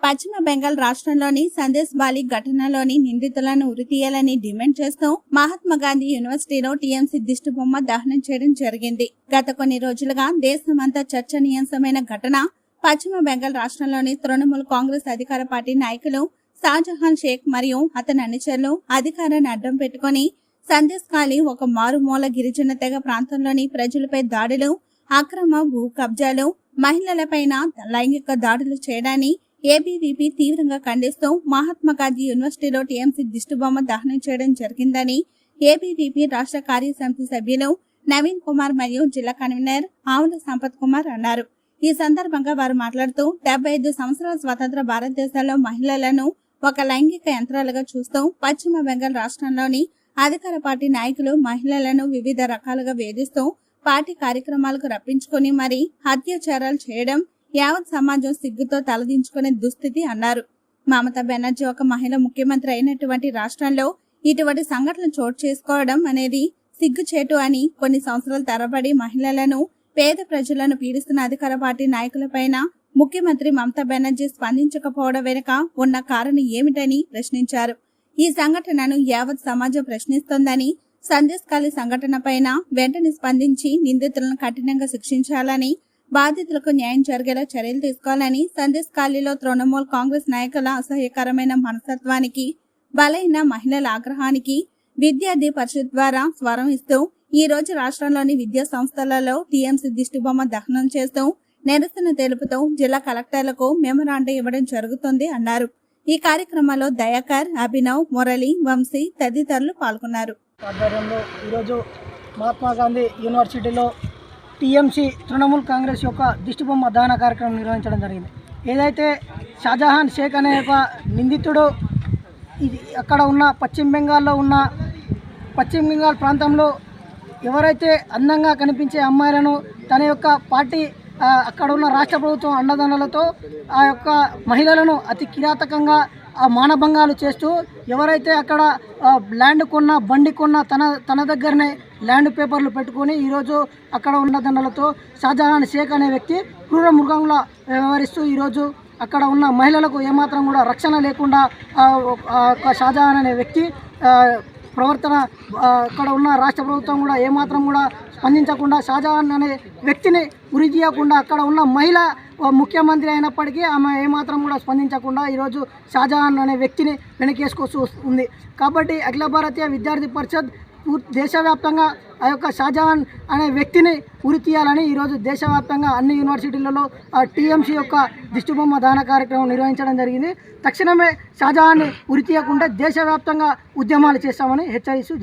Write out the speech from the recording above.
పశ్చిమ బెంగాల్ రాష్ట్రంలోని సందేశ్ బాలి ఘటనలోని నిందితులను ఉరితీయాలని డిమాండ్ చేస్తూ మహాత్మా గాంధీ యూనివర్సిటీలో టీఎంసీ దిష్టిబొమ్మ దహనం చేయడం జరిగింది. గత కొన్ని రోజులుగా దేశమంతా చర్చనీయాంశమైన ఘటన పశ్చిమ బెంగాల్ రాష్ట్రంలోని తృణమూల్ కాంగ్రెస్ అధికార పార్టీ నాయకులు షాజహాన్ షేక్ మరియు అతని అనుచరులు అధికారాన్ని అడ్డం పెట్టుకుని సందేశ్ ఖాళీ ఒక మారుమూల గిరిజన తెగ ప్రాంతంలోని ప్రజలపై దాడులు, అక్రమ భూ కబ్జాలు, మహిళలపైన లైంగిక దాడులు చేయడాన్ని ఏబీవీపీ తీవ్రంగా ఖండిస్తూ మహాత్మా గాంధీ యూనివర్సిటీలో టీఎంసీ దిష్టిబొమ్మ దహనం చేయడం జరిగిందని ఏబీవీపీ రాష్ట్ర కార్యసమితి సభ్యులు నవీన్ కుమార్ మరియు జిల్లా కన్వీనర్ ఆవుల సంపత్ కుమార్ అన్నారు. ఈ సందర్భంగా వారు మాట్లాడుతూ 75 సంవత్సరాల స్వతంత్ర భారతదేశంలో మహిళలను ఒక లైంగిక యంత్రాలుగా చూస్తూ పశ్చిమ బెంగాల్ రాష్ట్రంలోని అధికార పార్టీ నాయకులు మహిళలను వివిధ రకాలుగా వేధిస్తూ పార్టీ కార్యక్రమాలకు రప్పించుకుని మరీ అత్యాచారాలు చేయడం యావత్ సమాజం సిగ్గుతో తలదించుకునే దుస్థితి అన్నారు. మమతా బెనర్జీ ఒక మహిళ ముఖ్యమంత్రి అయినటువంటి రాష్ట్రంలో ఇటువంటి సంఘటనలు చోటు చేసుకోవడం అనేది సిగ్గుచేటు అని కొన్ని సంవత్సరాల తరబడి మహిళలను, పేద ప్రజలను పీడిస్తున్న అధికార పార్టీ నాయకులపైన ముఖ్యమంత్రి మమతా బెనర్జీ స్పందించకపోవడం వెనుక ఉన్న కారణం ఏమిటని ప్రశ్నించారు. ఈ సంఘటనను యావత్ సమాజం ప్రశ్నిస్తోందని, సందేశ్ ఖాళీ సంఘటన పైన వెంటనే స్పందించి నిందితులను కఠినంగా శిక్షించాలని, బాధితులకు న్యాయం జరిగేలా చర్యలు తీసుకోవాలని, సందేశ్ ఖాళీలో తృణమూల్ కాంగ్రెస్ నాయకుల అసహ్యకరమైన మనస్తత్వానికి, బలైన మహిళల ఆగ్రహానికి విద్యార్థి పరిషత్ ద్వారా స్వరం ఇస్తూ ఈ రోజు రాష్ట్రంలోని విద్యా సంస్థలలో టీఎంసీ దిష్టిబొమ్మ దహనం చేస్తూ నిరసన తెలుపుతూ జిల్లా కలెక్టర్లకు మెమొరాండం ఇవ్వడం జరుగుతుంది అన్నారు. ఈ కార్యక్రమంలో దయాకర్, అభినవ్, మురళి, వంశీ తదితరులు పాల్గొన్నారు. ఆధ్వర్యంలో ఈరోజు మహాత్మా గాంధీ యూనివర్సిటీలో టీఎంసీ తృణమూల్ కాంగ్రెస్ యొక్క దిష్టిబొమ్మ దహన కార్యక్రమం నిర్వహించడం జరిగింది. ఏదైతే షాజహాన్ షేక్ అనే ఒక నిందితుడు ఇది అక్కడ ఉన్న పశ్చిమ బెంగాల్ ప్రాంతంలో ఎవరైతే అందంగా కనిపించే అమ్మాయిలను తన యొక్క పార్టీ అక్కడ ఉన్న రాష్ట్ర ప్రభుత్వం అండదండలతో ఆ యొక్క మహిళలను అతి కిరాతకంగా మానభంగాలు చేస్తూ ఎవరైతే అక్కడ ల్యాండ్ కొన్న, బండి కొన్న తన దగ్గరనే ల్యాండ్ పేపర్లు పెట్టుకొని ఈరోజు అక్కడ ఉన్న దండలతో షాజహాన్ షేక్ అనే వ్యక్తి క్రూర మృగంలా వ్యవహరిస్తూ ఈరోజు అక్కడ ఉన్న మహిళలకు ఏమాత్రం కూడా రక్షణ లేకుండా షాజహాన్ అనే వ్యక్తి ప్రవర్తన అక్కడ ఉన్న రాష్ట్ర ప్రభుత్వం కూడా ఏమాత్రం కూడా స్పందించకుండా షాజహాన్ అనే వ్యక్తిని ఉరి తీయకుండా అక్కడ ఉన్న మహిళ ముఖ్యమంత్రి అయినప్పటికీ ఆమె ఏమాత్రం కూడా స్పందించకుండా ఈరోజు షాజహాన్ అనే వ్యక్తిని వెనకేసుకొస్తూ ఉంది. కాబట్టి అఖిల భారతీయ విద్యార్థి పరిషత్ దేశవ్యాప్తంగా ఆ యొక్క షాజహాన్ అనే వ్యక్తిని ఉరి తీయాలని ఈరోజు దేశవ్యాప్తంగా అన్ని యూనివర్సిటీలలో టీఎంసీ యొక్క దిష్టిబొమ్మ దహన కార్యక్రమం నిర్వహించడం జరిగింది. తక్షణమే షాజహాన్ని ఉరి తీయకుండా దేశవ్యాప్తంగా ఉద్యమాలు చేస్తామని హెచ్చరిస్తూ